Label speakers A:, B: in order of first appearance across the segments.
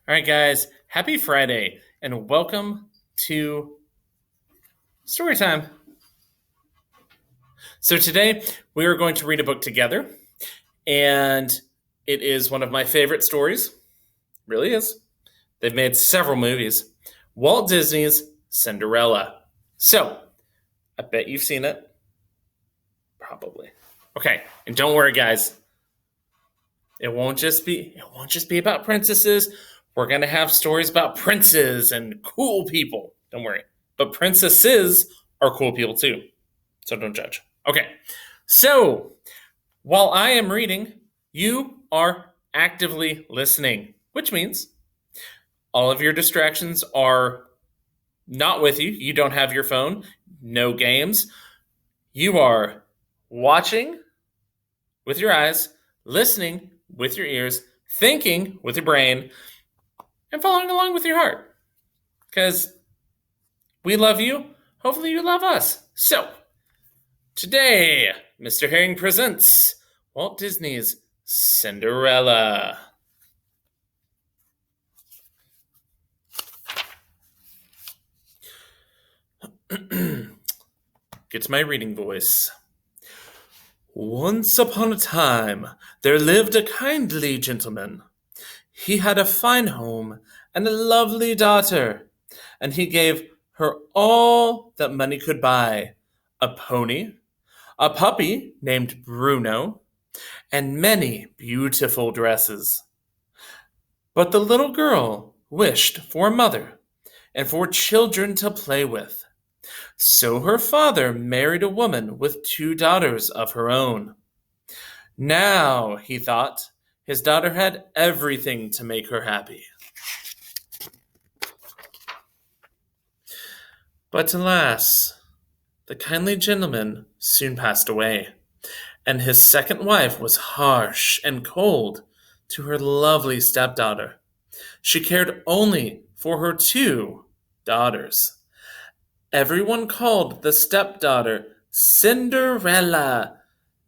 A: All right, guys, happy Friday and welcome to story time. So, today we are going to read a book together, and it is one of my favorite stories. Really is. They've made several movies. Walt Disney's Cinderella. So, I bet you've seen it. Probably. Okay, and don't worry, guys. It won't just be about princesses. We're gonna have stories about princes and cool people. Don't worry. But princesses are cool people too. So don't judge. Okay. So while I am reading, you are actively listening, which means all of your distractions are not with you. You don't have your phone, no games. You are watching with your eyes, listening with your ears, thinking with your brain, and following along with your heart. Because we love you. Hopefully, you love us. So, today, Mr. Herring presents Walt Disney's Cinderella. Get to my reading voice. Once upon a time, there lived a kindly gentleman. He had a fine home and a lovely daughter, and he gave her all that money could buy: a pony, a puppy named Bruno, and many beautiful dresses. But the little girl wished for a mother and for children to play with. So her father married a woman with two daughters of her own. Now, he thought, his daughter had everything to make her happy. But alas, the kindly gentleman soon passed away, and his second wife was harsh and cold to her lovely stepdaughter. She cared only for her two daughters. Everyone called the stepdaughter Cinderella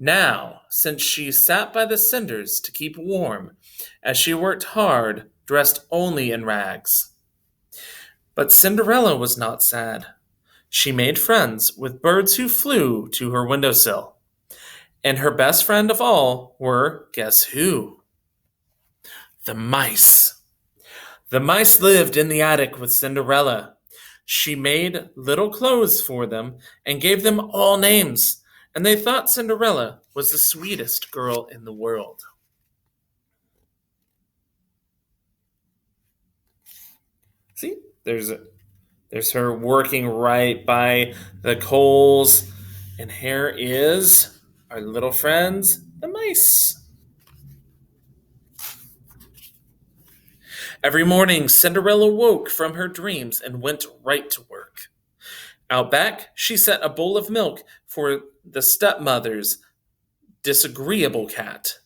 A: now, since she sat by the cinders to keep warm, as she worked hard, dressed only in rags. But Cinderella was not sad. She made friends with birds who flew to her windowsill. And her best friend of all were, guess who? The mice. The mice lived in the attic with Cinderella. She made little clothes for them and gave them all names, and they thought Cinderella was the sweetest girl in the world. See, there's her working right by the coals, and here is our little friends, the mice. Every morning, Cinderella woke from her dreams and went right to work. Out back, she set a bowl of milk for the stepmother's disagreeable cat,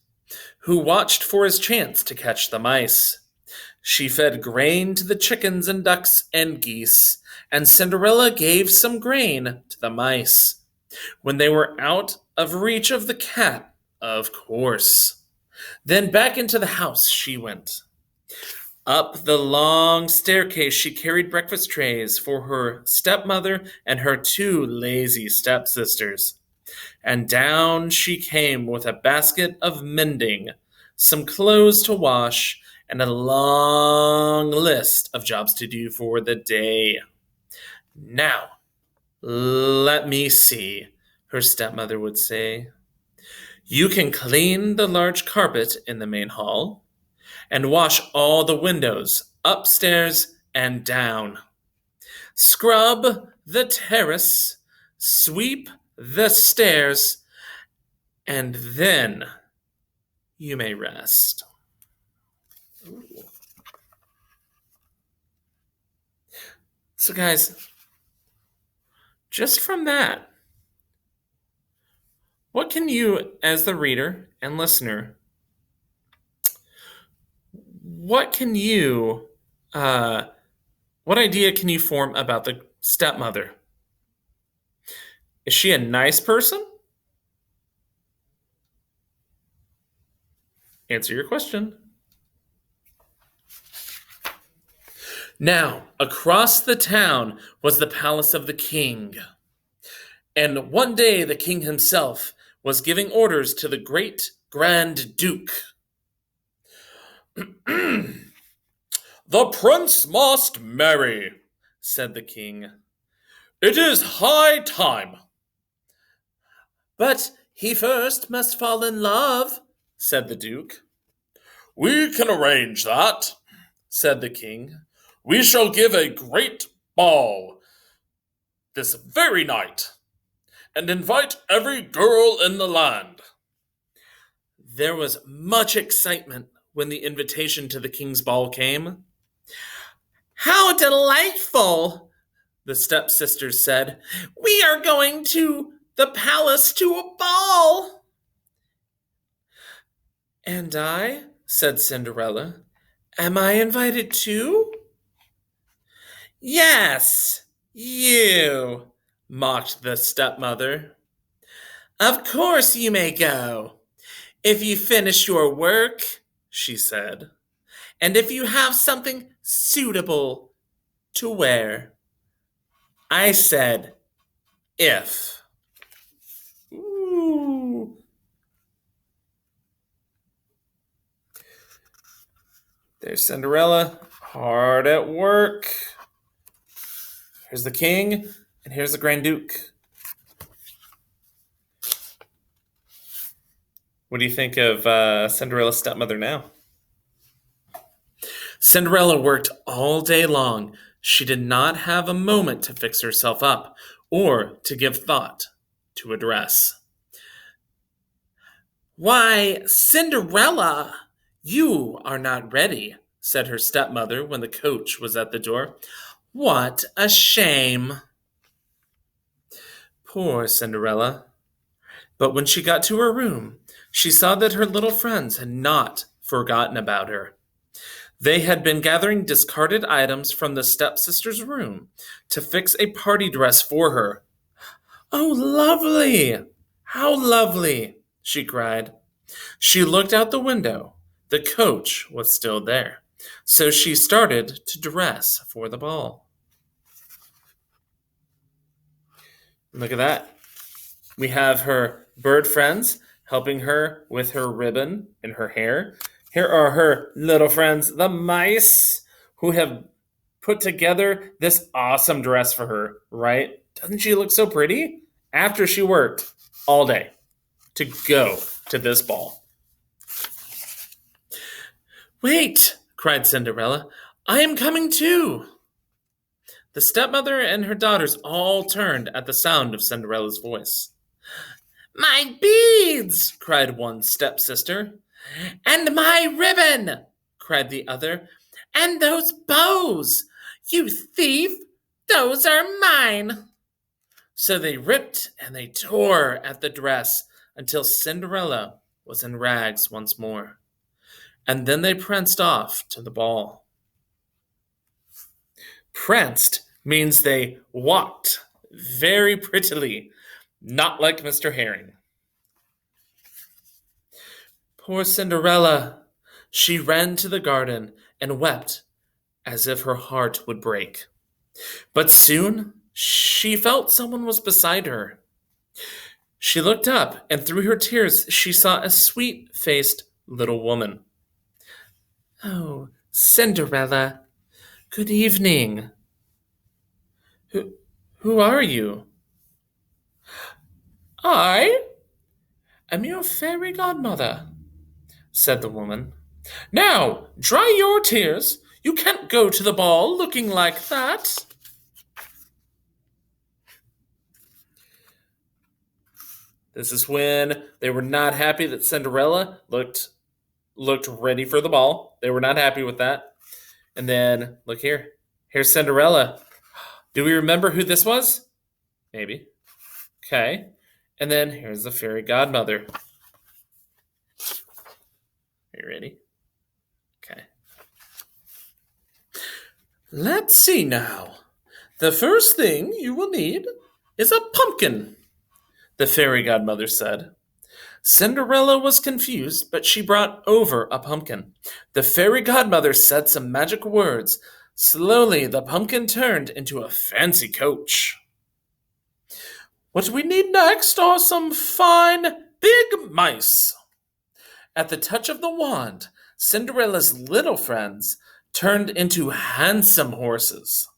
A: who watched for his chance to catch the mice. She fed grain to the chickens and ducks and geese, and Cinderella gave some grain to the mice. When they were out of reach of the cat, of course. Then back into the house she went. Up the long staircase she carried breakfast trays for her stepmother and her two lazy stepsisters. And down she came with a basket of mending, some clothes to wash, and a long list of jobs to do for the day. Now, let me see, her stepmother would say. You can clean the large carpet in the main hall and wash all the windows upstairs and down. Scrub the terrace, sweep the stairs, and then you may rest. Ooh. So, guys, just from that, what can you, as the reader and listener, what idea can you form about the stepmother? Is she a nice person? Answer your question. Now, across the town was the palace of the king. And one day the king himself was giving orders to the great Grand Duke. The prince must marry, said the king. It is high time. But he first must fall in love, said the duke. We can arrange that, said the king. We shall give a great ball this very night and invite every girl in the land. There was much excitement when the invitation to the king's ball came. How delightful, the stepsisters said. We are going to the palace to a ball. And I, said Cinderella, am I invited too? Yes, you, mocked the stepmother. Of course you may go, if you finish your work, she said, and if you have something suitable to wear. I said, if. Ooh. There's Cinderella, hard at work. Here's the king, and here's the Grand Duke. What do you think of Cinderella's stepmother now? Cinderella worked all day long. She did not have a moment to fix herself up or to give thought to a dress. Why, Cinderella, you are not ready, said her stepmother when the coach was at the door. What a shame. Poor Cinderella. But when she got to her room, she saw that her little friends had not forgotten about her. They had been gathering discarded items from the stepsister's room to fix a party dress for her. Oh, lovely! How lovely! She cried. She looked out the window. The coach was still there, so she started to dress for the ball. Look at that. We have her bird friends helping her with her ribbon and her hair. Here are her little friends, the mice, who have put together this awesome dress for her, right? Doesn't she look so pretty? After she worked all day to go to this ball. Wait, cried Cinderella. I am coming too. The stepmother and her daughters all turned at the sound of Cinderella's voice. My beads, cried one stepsister. And my ribbon, cried the other. And those bows, you thief, those are mine. So they ripped and they tore at the dress until Cinderella was in rags once more. And then they pranced off to the ball. Pranced means they walked very prettily, not like Mr. Herring. Poor Cinderella! She ran to the garden and wept as if her heart would break. But soon she felt someone was beside her. She looked up, and through her tears she saw a sweet-faced little woman. Oh, Cinderella, good evening. Who are you? I am your fairy godmother, said the woman. Now, dry your tears. You can't go to the ball looking like that. This is when they were not happy that Cinderella looked ready for the ball. They were not happy with that. And then, look here. Here's Cinderella. Do we remember who this was? Maybe. Okay. And then here's the fairy godmother. Are you ready? Okay. Let's see now. The first thing you will need is a pumpkin, the fairy godmother said. Cinderella was confused, but she brought over a pumpkin. The fairy godmother said some magic words. Slowly, the pumpkin turned into a fancy coach. What we need next are some fine, big mice. At the touch of the wand, Cinderella's little friends turned into handsome horses.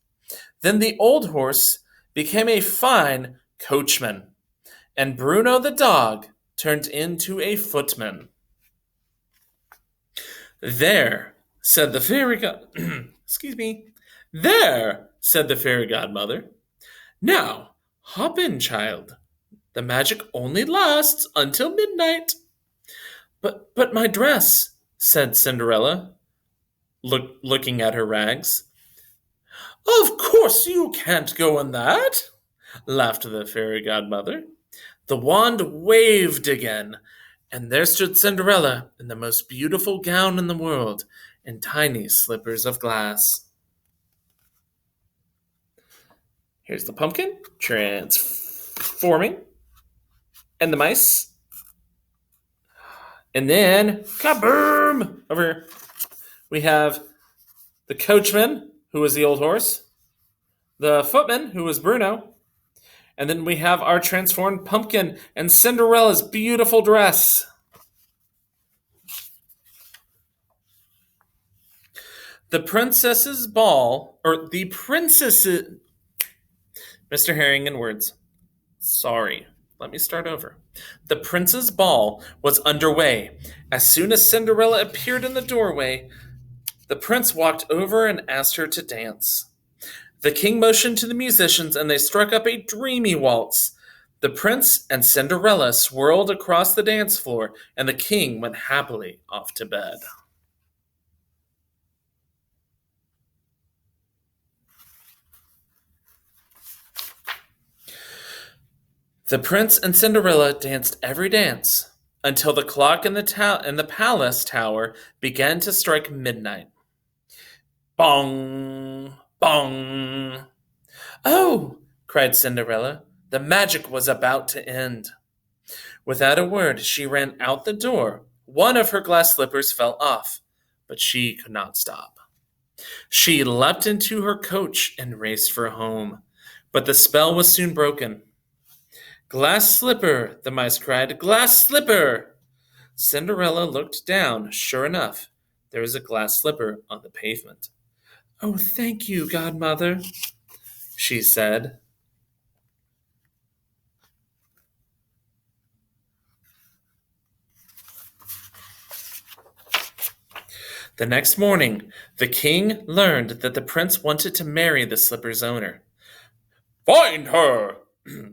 A: Then the old horse became a fine coachman, and Bruno the dog turned into a footman. There, said the fairy god. Excuse me. There, said the fairy godmother. Now, hop in, child. The magic only lasts until midnight. But my dress, said Cinderella, looking at her rags. Of course you can't go in that, laughed the fairy godmother. The wand waved again, and there stood Cinderella in the most beautiful gown in the world and tiny slippers of glass. Here's the pumpkin transforming, and the mice. And then, kaboom! Over we have the coachman, who was the old horse, the footman, who was Bruno, and then we have our transformed pumpkin and Cinderella's beautiful dress. The princess's ball, or the princess's... Mr. Herring in words. Sorry. Let me start over. The prince's ball was underway. As soon as Cinderella appeared in the doorway, the prince walked over and asked her to dance. The king motioned to the musicians, and they struck up a dreamy waltz. The prince and Cinderella swirled across the dance floor, and the king went happily off to bed. The prince and Cinderella danced every dance until the clock in the palace tower began to strike midnight. Bong! Bong! Oh! Cried Cinderella. The magic was about to end. Without a word, she ran out the door. One of her glass slippers fell off, but she could not stop. She leapt into her coach and raced for home, but the spell was soon broken. Glass slipper, the mice cried. Glass slipper! Cinderella looked down. Sure enough, there was a glass slipper on the pavement. Oh, thank you, godmother, she said. The next morning, the king learned that the prince wanted to marry the slipper's owner. Find her!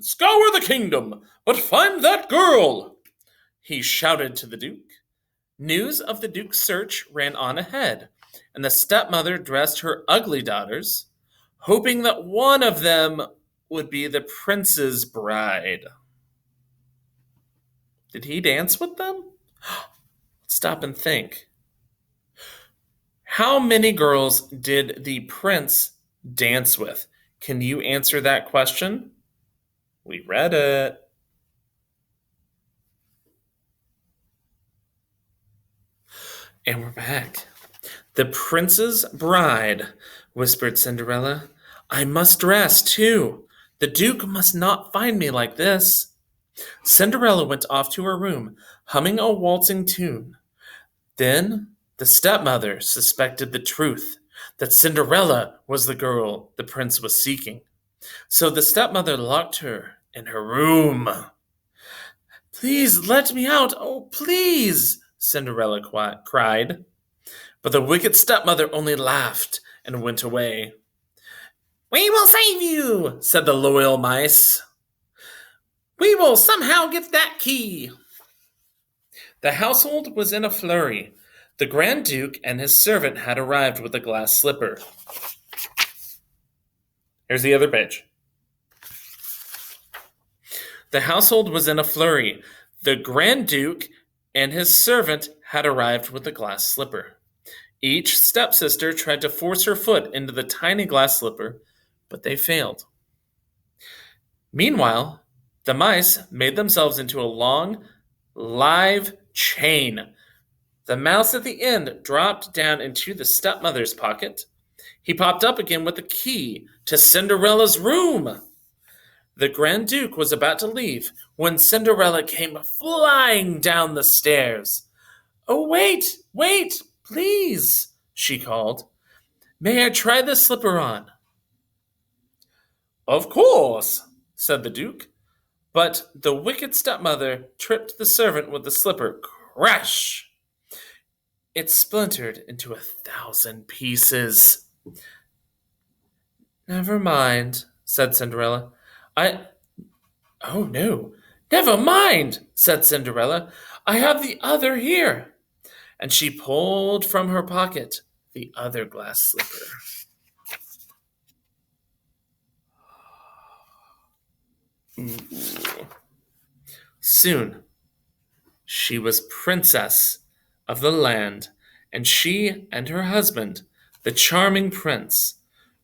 A: Scour the kingdom, but find that girl! He shouted to the duke. News of the duke's search ran on ahead, and the stepmother dressed her ugly daughters, hoping that one of them would be the prince's bride. Did he dance with them? Let's stop and think. How many girls did the prince dance with? Can you answer that question? We read it. And we're back. The prince's bride, whispered Cinderella. I must dress, too. The duke must not find me like this. Cinderella went off to her room, humming a waltzing tune. Then the stepmother suspected the truth, that Cinderella was the girl the prince was seeking. So the stepmother locked her in her room. Please let me out, oh please, Cinderella cried. But the wicked stepmother only laughed and went away. We will save you, said the loyal mice. We will somehow get that key. The household was in a flurry. The Grand Duke and his servant had arrived with a glass slipper. Here's the other page. The household was in a flurry. The Grand Duke and his servant had arrived with a glass slipper. Each stepsister tried to force her foot into the tiny glass slipper, but they failed. Meanwhile, the mice made themselves into a long, live chain. The mouse at the end dropped down into the stepmother's pocket. He popped up again with the key to Cinderella's room. The Grand Duke was about to leave when Cinderella came flying down the stairs. Oh, wait, wait, please, she called. May I try this slipper on? Of course, said the Duke. But the wicked stepmother tripped the servant with the slipper. Crash! It splintered into 1,000 pieces. Never mind, said Cinderella. Oh no, never mind, said Cinderella. I have the other here. And she pulled from her pocket the other glass slipper. Ooh. Soon, she was princess of the land, and she and her husband, the charming prince,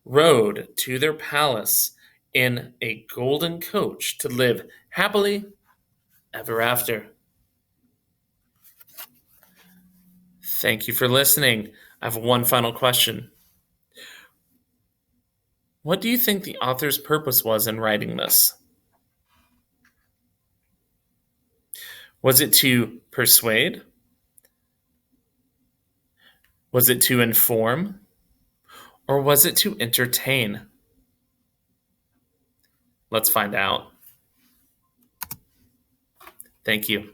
A: rode to their palace in a golden coach to live happily ever after. Thank you for listening. I have one final question. What do you think the author's purpose was in writing this? Was it to persuade? Was it to inform? Or was it to entertain? Let's find out. Thank you.